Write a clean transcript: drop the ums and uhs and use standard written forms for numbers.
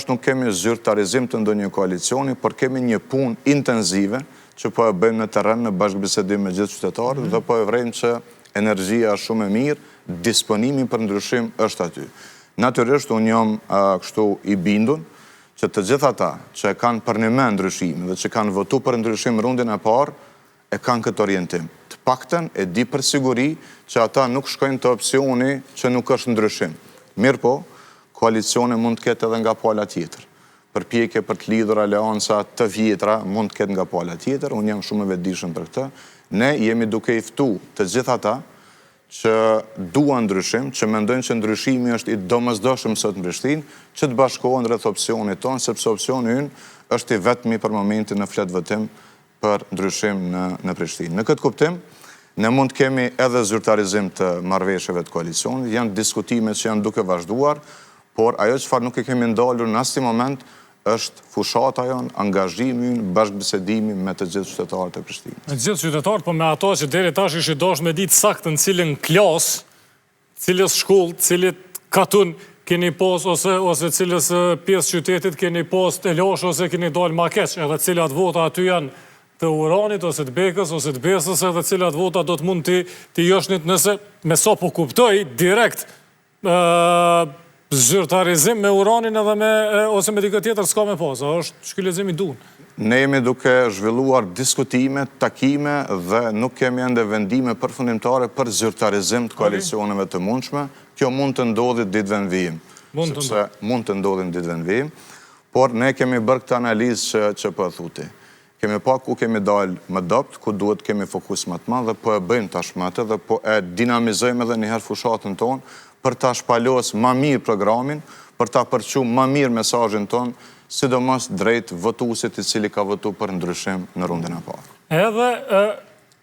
tash nuk kemi zyrtarizim të ndonjë koalicioni, por kemi një punë intenzive që po e bëjmë në terren në bashkëbisedim me gjithë qytetarët dhe po e vrejmë që energjia është shumë e mirë, disponimi për ndryshim është aty. Natyrisht, unë jam kështu i bindun që të gjitha ata që kanë për një me ndryshim dhe që kanë votu për ndryshim rundin e parë, e kanë këtë orientim. Të paktën e di për siguri që ata nuk shkojnë të opcioni që nuk është ndryshim. Mirë po, koalicione mund të ketë edhe nga pala tjetër. Përpjekje për të lidhur aleanca të vjetra mund të ketë nga pala tjetër, unë jam shumë e vetëdijshëm për këtë. Ne jemi duke i ftu të gjitha ata që duan ndryshim, që mendojnë që ndryshimi është i domosdoshëm sot në Prishtinë, që të bashkohen rreth opsionit tonë, sepse opsioni ynë është i vetmi për momentin në fletë-vëtim për ndryshim në Prishtinë. Në këtë kuptim, ne mund të kemi edhe zyrtarizim të marrëveshjeve të koalicionit, janë diskutime që janë duke vazhduar, por ajo çfarë nuk e kemi ndalur në asnjë moment është fushata jonë, angazhimi ynë, bashkëbisedimi me të gjithë qytetarët e Prishtinës. Me të gjithë qytetarët, po me ato që deri tash ishi dashur me ditë saktë në cilën klasë, cilës shkollë, cilit katun keni pas ose cilës pjesë qytetit keni pas të lash ose keni dalë ma keq, edhe cilat vota aty janë të Uranit ose të Bekës ose të Besës, edhe cilat vota do të mund të joshnit nëse me sa po kuptoj direkt zyrtarizim me Uranin edhe ose me dikë tjetër s'ka me pas, është shkylezim i duhur. Ne jemi duke zhvilluar diskutime, takime dhe nuk kemi ende vendime përfundimtare për zyrtarizim të koalicioneve të mundshme. Kjo mund të ndodhi ditëve në vijim. Sepse mund të ndodhi në ditëve në vijim, por ne kemi bërë këtë analizë që po e thuti. Kemi pa ku kemi dalë më dopt, ku duhet kemi fokus më të madh dhe po e bëjmë tashmë atë dhe po e dinamizojmë edhe një herë fushatën tonë për ta shpalos më mirë programin, për ta përçu më mirë mesazhin tonë, sidomos drejt votuesit i cili ka votu për ndryshim në rundin e parë. Edhe